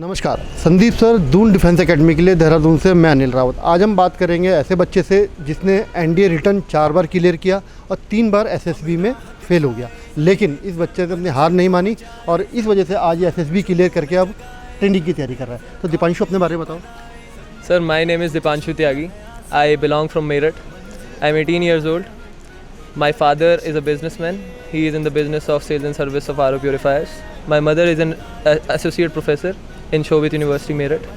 नमस्कार, Sandeep sir Doon defence academy के लिए देहरादून से मैं अनिल रावत। आज हम बात करेंगे ऐसे बच्चे से जिसने एनडीए रिटर्न 4 बार क्लियर किया और 3 बार एसएसबी में फेल हो गया, लेकिन इस बच्चे ने अपनी हार नहीं मानी और इस वजह से आज ये एसएसबी क्लियर करके अब ट्रेनिंग की तैयारी कर रहा है। तो दीपांशु, अपने बारे में बताओ। Sir, my name is Deepanshu Tyagi. I belong from Meerut. I am 18 years old. My father is a businessman. He is in the business of sales and service of RO purifiers. My mother is an associate professor in Shobit University, Meerut.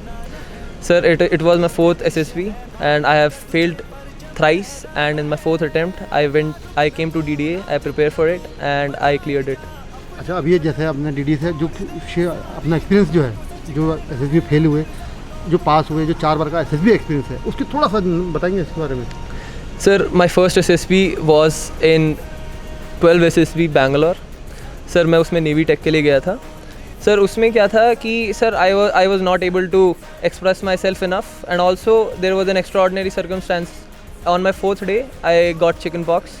Sir, it was my 4th SSB and I have failed thrice, and in my 4th attempt I came to DDA, I prepared for it and I cleared it. अच्छा, अब ये जैसे आपने DDA से जो अपना experience जो है, जो एसएसबी फेल हुए, जो पास हुए, जो 4 बार का एसएसबी एक्सपीरियंस है, उसकी थोड़ा सा बताएंगे इसके बारे में। Sir, my first SSB was in 12 SSB Bangalore. Sir, मैं उसमें नेवी टेक के लिए गया था. सर, उसमें क्या था कि sir I was not able to express myself enough, and also there was an extraordinary circumstance. On my 4th day I got chickenpox,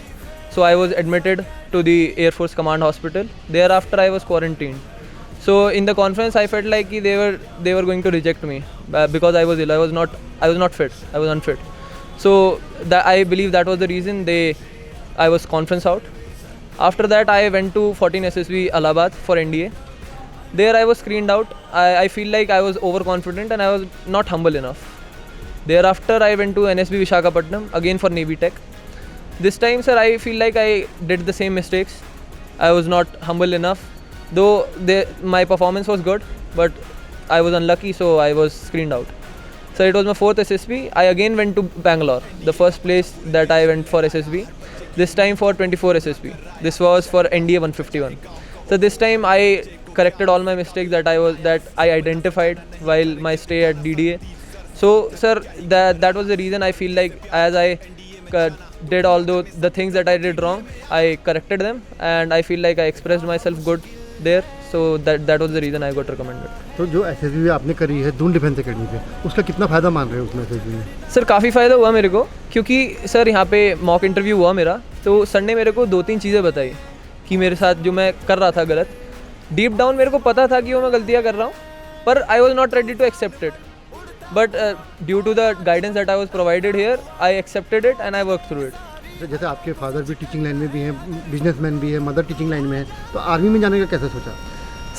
so I was admitted to the Air Force Command Hospital. Thereafter I was quarantined. So in the conference I felt like they were going to reject me because I was ill. I was not fit. I was unfit. So I believe that was the reason I was conference out. After that I went to 14 SSB Allahabad for NDA. There I was screened out. I feel like I was overconfident and I was not humble enough. Thereafter I went to NSB Visakhapatnam again for Navy Tech. This time, sir, I feel like I did the same mistakes. I was not humble enough. Though my performance was good, but I was unlucky, so I was screened out. So it was my 4th SSB. I again went to Bangalore, the first place that I went for SSB. This time for 24 SSB. This was for NDA 151. So this time I corrected all my mistakes that I identified while my stay at DDA. So, sir, that was the reason I feel like as I did all the things that I did wrong, I corrected them, and I feel like I expressed myself good there. So that was the reason I got recommended. तो जो SSB आपने करी है Doon defence academy पे, उसका कितना फ़ायदा मान रहे हो उसमें एसएसबी में? सर, काफ़ी फ़ायदा हुआ मेरे को, क्योंकि सर यहाँ पे मॉक इंटरव्यू हुआ मेरा, तो सर ने मेरे को 2-3 चीज़ें बताई कि मेरे साथ जो मैं कर रहा था गलत, डीप डाउन मेरे को पता था कि वो मैं गलतियाँ कर रहा हूँ, पर I was not ready to accept it. But due to the guidance that I was provided here, I accepted it and I worked through it. जैसे आपके फादर भी टीचिंग लाइन में भी हैं, बिजनेसमैन भी है, मदर टीचिंग लाइन में है, तो आर्मी में जाने का कैसे सोचा?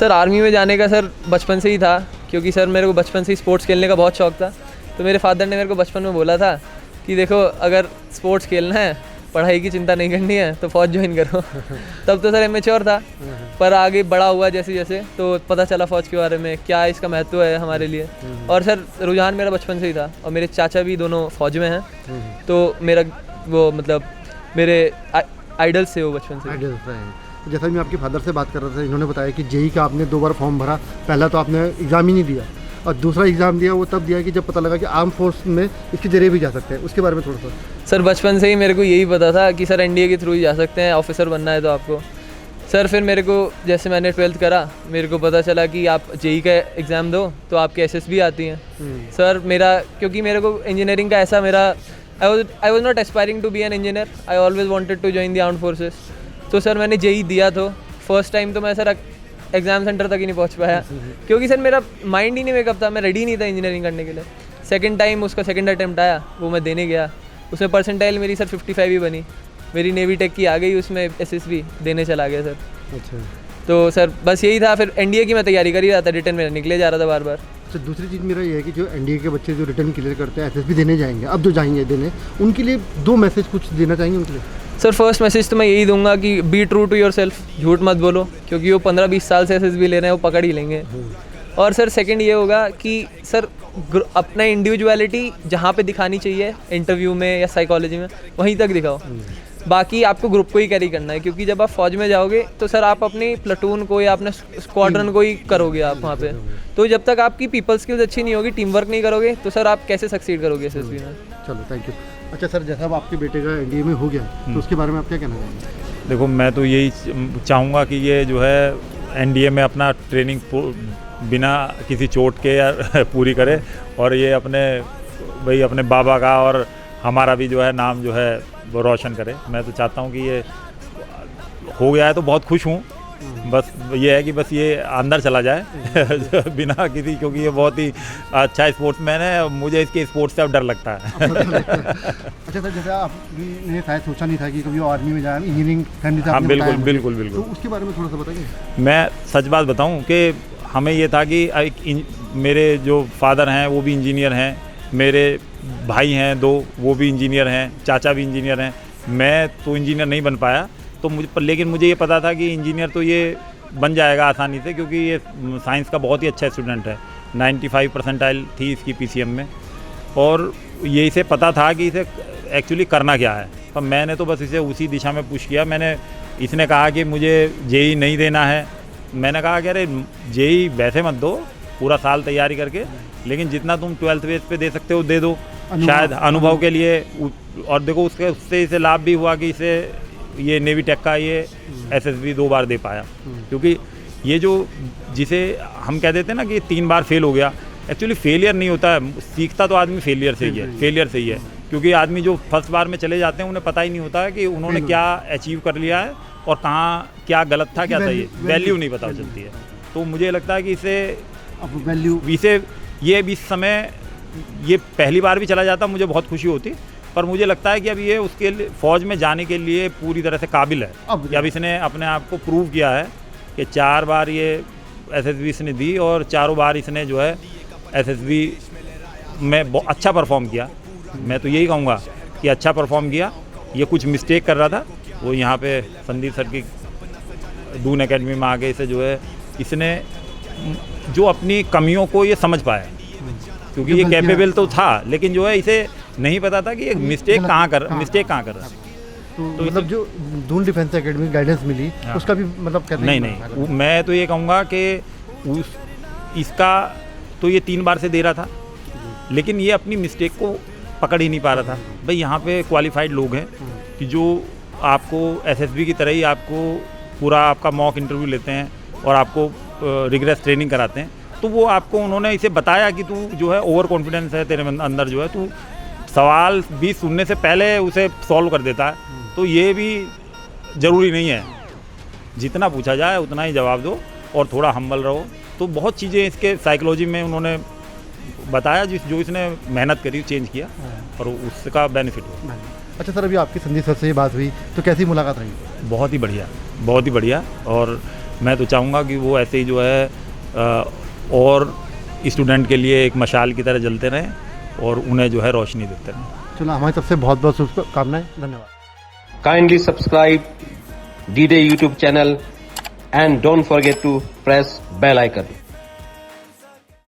सर, आर्मी में जाने का सर बचपन से ही था, क्योंकि सर मेरे को बचपन से ही स्पोर्ट्स खेलने का बहुत शौक था. तो मेरे फादर ने मेरे को बचपन में बोला था कि देखो, अगर स्पोर्ट्स खेलना है, पढ़ाई की चिंता नहीं करनी है, तो फ़ौज ज्वाइन करो. तब तो सर इमेच्योर था, पर आगे बड़ा हुआ जैसे जैसे तो पता चला फ़ौज के बारे में, क्या इसका महत्व है हमारे लिए. और सर रुझान मेरा बचपन से ही था, और मेरे चाचा भी दोनों फ़ौज में हैं, तो मेरा वो मतलब मेरे आइडल्स से वो बचपन से. आइडल्स हैं. जैसा मैं आपके फादर से बात कर रहा था, इन्होंने बताया कि जेई का आपने 2 बार फॉर्म भरा. पहला तो आपने एग्ज़ाम ही नहीं दिया, और दूसरा एग्ज़ाम दिया वो तब दिया कि जब पता लगा कि आर्म फोर्स में इसके जरिए भी जा सकते हैं. उसके बारे में थोड़ा सा. सर, बचपन से ही मेरे को यही पता था कि सर एनडीए के थ्रू ही जा सकते हैं, ऑफिसर बनना है तो आपको. सर, फिर मेरे को जैसे मैंने 12th करा, मेरे को पता चला कि आप जेई का एग्ज़ाम दो तो आपके एसएसबी आती हैं. सर, क्योंकि मेरे को इंजीनियरिंग का ऐसा I was not aspiring to be an engineer. I always wanted to join the armed forces. तो सर मैंने जेई दिया, तो फर्स्ट टाइम तो मैं सर एग्ज़ाम सेंटर तक ही नहीं पहुंच पाया, क्योंकि सर मेरा माइंड ही नहीं मेकअप था, मैं रेडी नहीं था इंजीनियरिंग करने के लिए. सेकंड टाइम उसका सेकंड अटैम्प्ट आया, वो मैं देने गया. उसमें परसेंटाइल मेरी सर 55 ही बनी. मेरी नेवी टेक की आ गई, उसमें एसएसबी देने चला गया सर. अच्छा. तो सर बस यही था. फिर एनडीए की मैं तैयारी कर ही रहा था, रिटर्न मेरा निकले जा रहा था बार बार. अच्छा, दूसरी चीज़ मेरा ये है कि जो एनडीए के बच्चे जो रिटर्न क्लियर करते हैं, एसएसबी देने जाएंगे, अब जो जाएंगे देने, उनके लिए 2 मैसेज कुछ देना चाहेंगे उनके लिए? सर, फर्स्ट मैसेज तो मैं यही दूंगा कि be true to yourself. झूठ मत बोलो, क्योंकि वो 15-20 साल से एसएसबी ले रहे हैं, वो पकड़ ही लेंगे. और सर सेकंड ये होगा कि सर अपना इंडिविजुअलिटी जहाँ पे दिखानी चाहिए, इंटरव्यू में या साइकोलॉजी में, वहीं तक दिखाओ. बाकी आपको ग्रुप को ही कैरी करना है, क्योंकि जब आप फौज में जाओगे तो सर आप अपनी प्लाटून को या अपने स्क्वाड्रन को ही करोगे आप वहाँ पे. तो जब तक आपकी पीपल स्किल्स अच्छी नहीं होगी, टीम वर्क नहीं करोगे, तो सर आप कैसे सक्सीड करोगे एसएसबी में. चलो, थैंक यू. अच्छा सर, जैसा अब आपके बेटे का एनडीए में हो गया, तो उसके बारे में आप क्या कहना चाहेंगे? देखो, मैं तो यही चाहूँगा कि ये जो है एनडीए में अपना ट्रेनिंग बिना किसी चोट के या पूरी करे, और ये अपने बाबा का और हमारा भी जो है नाम जो है वो रोशन करे. मैं तो चाहता हूँ कि ये हो गया है तो बहुत खुश हूँ, बस ये है कि बस ये अंदर चला जाए बिना किसी, क्योंकि ये बहुत ही अच्छा स्पोर्ट्समैन है, मुझे इसके स्पोर्ट्स से अब डर लगता है। अच्छा सर, जैसे आपने शायद सोचा नहीं था कि कभी आर्मी में जाए, इंजीनियरिंग फैमिली से हाँ आपने बिल्कुल बताया मुझे। बिल्कुल बिल्कुल। तो उसके बारे में थोड़ा सा बताइए। मैं सच बात बताऊं कि हमें ये था कि मेरे जो फादर हैं वो भी इंजीनियर हैं, मेरे भाई हैं 2 वो भी इंजीनियर हैं, चाचा भी इंजीनियर हैं, मैं तो इंजीनियर नहीं बन पाया। तो लेकिन मुझे ये पता था कि इंजीनियर तो ये बन जाएगा आसानी से, क्योंकि ये साइंस का बहुत ही अच्छा स्टूडेंट है, 95 परसेंटाइल थी इसकी पीसीएम में, और ये इसे पता था कि इसे एक्चुअली करना क्या है। पर मैंने तो बस इसे उसी दिशा में पुश किया। इसने कहा कि मुझे जेई नहीं देना है, मैंने कहा कि अरे जेई वैसे मत दो, पूरा साल तैयारी करके, लेकिन जितना तुम 12th बेस पे दे सकते हो दे दो, शायद अनुभव के लिए। और देखो उससे इसे लाभ भी हुआ कि इसे ये नेवी टेक का ये एसएसबी 2 बार दे पाया, क्योंकि ये जो जिसे हम कह देते हैं ना कि 3 बार फेल हो गया, एक्चुअली फेलियर नहीं होता है, सीखता तो आदमी फेलियर से ही है, फेलियर से ही है। क्योंकि आदमी जो फर्स्ट बार में चले जाते हैं उन्हें पता ही नहीं होता है कि उन्होंने क्या अचीव कर लिया है और कहाँ क्या गलत था, क्या सही है, वैल्यू नहीं पता चलती है। तो मुझे लगता है कि इसे ये भी इस समय ये पहली बार भी चला जाता मुझे बहुत खुशी होती, पर मुझे लगता है कि अब ये उसके लिए फ़ौज में जाने के लिए पूरी तरह से काबिल है। अब इसने अपने आप को प्रूव किया है कि 4 बार ये एसएसबी इसने दी और 4 बार इसने जो है एसएसबी में बहुत अच्छा परफॉर्म किया। मैं तो यही कहूँगा कि अच्छा परफॉर्म किया। ये कुछ मिस्टेक कर रहा था, वो यहाँ पे संदीप सर की दून एकेडमी में आके इसे जो है इसने जो अपनी कमियों को ये समझ पाया, क्योंकि ये कैपेबल तो था, लेकिन जो है इसे नहीं पता था कि ये मिस्टेक कहाँ कर रहा है। तो मतलब जो दून डिफेंस एकेडमी गाइडेंस मिली उसका भी मतलब कहते हैं नहीं, मैं तो ये कहूँगा कि इसका तो ये 3 बार से दे रहा था, लेकिन ये अपनी मिस्टेक को पकड़ ही नहीं पा रहा था। भाई यहाँ पे क्वालिफाइड लोग हैं कि जो आपको एसएसबी की तरह ही आपको पूरा आपका मॉक इंटरव्यू लेते हैं और आपको रिग्रेस ट्रेनिंग कराते हैं। तो वो आपको उन्होंने इसे बताया कि तू जो है ओवर कॉन्फिडेंस है तेरे अंदर, जो है तू सवाल भी सुनने से पहले उसे सॉल्व कर देता है। तो ये भी ज़रूरी नहीं है, जितना पूछा जाए उतना ही जवाब दो और थोड़ा हम्बल रहो। तो बहुत चीज़ें इसके साइकोलॉजी में उन्होंने बताया जो इसने मेहनत करी, चेंज किया और उसका बेनिफिट हुआ। अच्छा सर, अभी आपकी संदीप सर से बात हुई तो कैसी मुलाकात रही? बहुत ही बढ़िया, बहुत ही बढ़िया। और मैं तो चाहूँगा कि वो ऐसे ही जो है और स्टूडेंट के लिए एक मशाल की तरह जलते रहें और उन्हें जो है रोशनी देते रहें। चलो, हमारी तरफ से बहुत बहुत शुभकामनाएं, धन्यवाद। Kindly subscribe D-Day YouTube channel and don't forget to press bell icon.